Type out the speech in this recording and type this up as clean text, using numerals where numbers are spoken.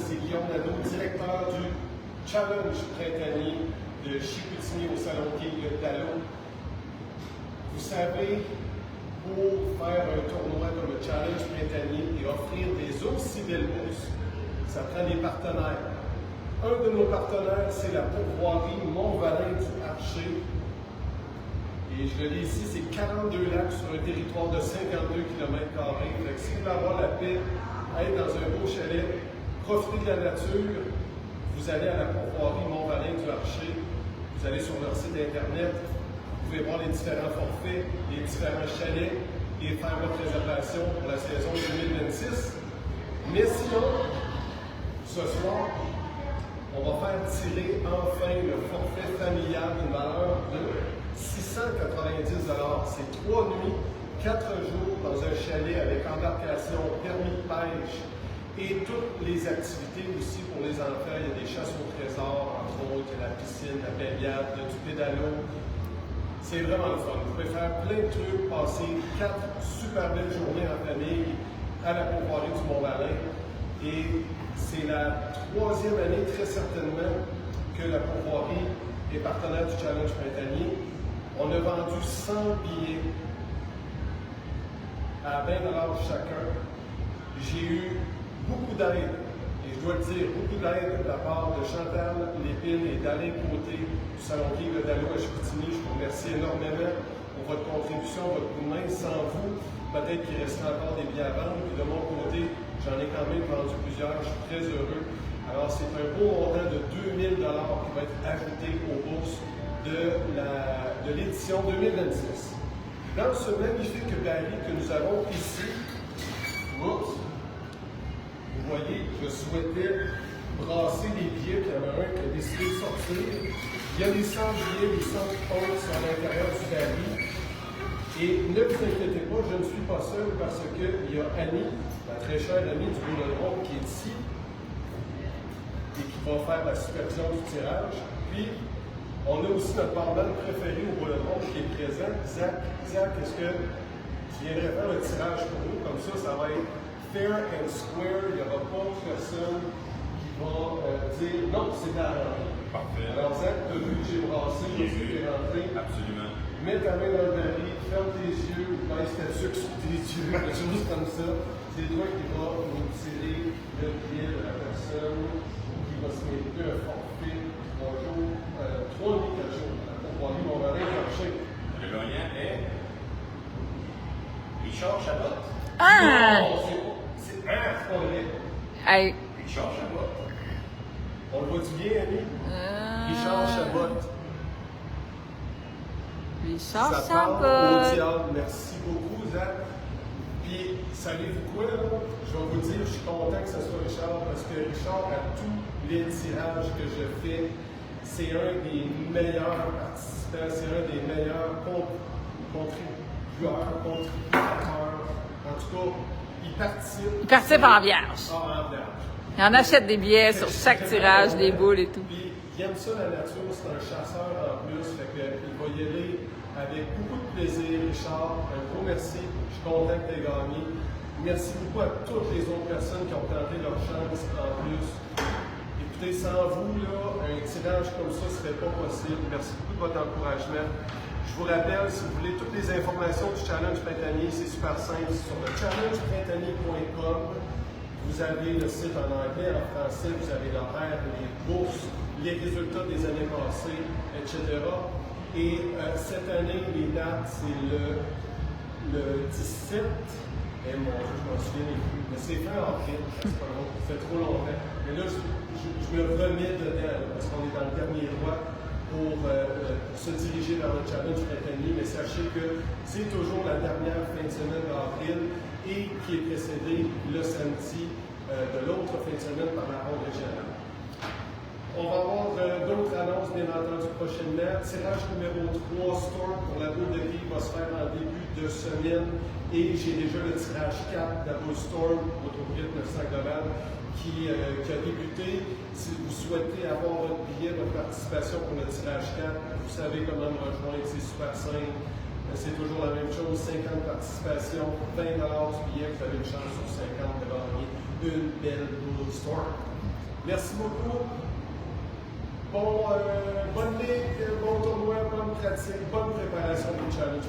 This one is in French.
c'est Guillaume Nadeau, directeur du Challenge printanier de Chicoutimi au Salon Guy Dallo. Vous savez, pour faire un tournoi comme le Challenge printanier et offrir des aussi belles bourses, ça prend des partenaires. Un de nos partenaires, c'est la pourvoirie Mont-Valin du Archer. Et je le dis ici, c'est 42 lacs sur un territoire de 52 km². Donc, si vous voulez avoir la paix, être dans un beau chalet, profiter de la nature, vous allez à la pourvoirie Mont-Valin du Archer, vous allez sur leur site internet, vous pouvez voir les différents forfaits, les différents chalets et faire votre réservation pour la saison 2026. Mais sinon, ce soir, on va faire tirer enfin le forfait familial d'une valeur de 690 $. C'est 3 nuits, 4 jours dans un chalet avec embarcation, permis de pêche et toutes les activités aussi pour les enfants. Il y a des chasses au trésor, entre autres, il y a la piscine, la baignade, du pédalo. C'est vraiment le fun. Vous pouvez faire plein de trucs, passer 4 super belles journées en famille à la pourvoirie du Mont-Valin. Et c'est la 3e année, très certainement, que la pourvoirie est partenaire du Challenge printanier. On a vendu 100 billets à 20 $ chacun. J'ai eu beaucoup d'aide, et je dois le dire, beaucoup d'aide de la part de Chantal Lépine et d'Alain Côté du Salon Guy Dallo à Chicoutimi. Je vous remercie énormément pour votre contribution, votre coup de main. Sans vous, peut-être qu'il resterait encore des billets à vendre. Et de mon côté, j'en ai quand même vendu plusieurs. Je suis très heureux. Alors, c'est un beau montant de 2000 $ qui va être ajouté aux bourses de l'édition 2026. Dans ce magnifique baril que nous avons ici, vous voyez, je souhaitais brasser les billets, puis il y en a un qui a décidé de sortir. Il y a les 100 billets, les 100 ponts sont à l'intérieur du baril. Et ne vous inquiétez pas, je ne suis pas seul parce qu'il y a Annie, la très chère Annie du Boulodrome, qui est ici et qui va faire la supervision du tirage. Puis, on a aussi notre barman préféré au Boulodrome qui est présent, Zach. Zach, est-ce que tu viendrais faire le tirage pour nous? Comme ça va être fair and square. Il n'y aura pas personne qui va dire non, c'est à rentrer. Parfait. Alors, Zach, tu as vu que j'ai brassé, j'ai vu que j'ai rentré. Absolument. Mets ta main dans le baril, ferme tes yeux, baisse ta sucre sur tes yeux, quelque chose comme ça. C'est toi qui vas nous tirer le billet de la personne qui va se mériter un forfait. Bonjour, 3 nuits, 4 jours. Pour voir mon mari marcher. Le gagnant est Richard Chabot. Ah! Non, c'est pas vrai. Hey. Richard Chabot. On le voit-tu bien, Annie? Richard Chabot. Richard Ça part au Chabot. diable. Merci beaucoup, Zach. Puis, savez-vous quoi, là? Je vais vous dire, je suis content que ce soit Richard, parce que Richard, à tous les tirages que je fais, c'est un des meilleurs participants, c'est un des meilleurs contributeurs. En tout cas, il participe. Il participe en vierge. Ah, en vierge. Il en achète des billets sur chaque tirage, des boules et tout. Puis, il aime ça, la nature, c'est un chasseur en plus, fait qu'il va y aller avec beaucoup de plaisir. Richard, un gros merci, je suis content que tu aies gagné. Merci beaucoup à toutes les autres personnes qui ont tenté leur chance en plus. Écoutez, sans vous, là, un tirage comme ça ne serait pas possible. Merci beaucoup de votre encouragement. Je vous rappelle, si vous voulez toutes les informations du Challenge printanier, c'est super simple, c'est sur le challengeprintanier.com. Vous avez le site en anglais, en français, vous avez l'horaire, les bourses, les résultats des années passées, etc. Et cette année, les dates, c'est le 17. Eh mon Dieu, je m'en souviens plus. Mais c'est fin avril, c'est pas long, ça fait trop longtemps. Mais là, je me remets dedans, là, parce qu'on est dans le dernier roi pour se diriger vers le Challenge printanier. Mais sachez que c'est toujours la dernière fin de semaine d'avril et qui est précédée le samedi de l'autre fin de semaine par la ronde régionale. On va avoir d'autres annonces, bien entendu, prochainement. Tirage numéro 3, Store pour la boule de vie va se faire en début de semaine. Et j'ai déjà le tirage 4 de la boule Store, Autoroute 900 Global, qui a débuté. Si vous souhaitez avoir votre billet de participation pour le tirage 4, vous savez comment me rejoindre, c'est super simple. C'est toujours la même chose, 50 participations, 20 $ du billet, vous avez une chance sur 50 de gagner une belle boule Store. Merci beaucoup. Bonne ligue, bon tournoi, bonne pratique, bonne préparation du challenge.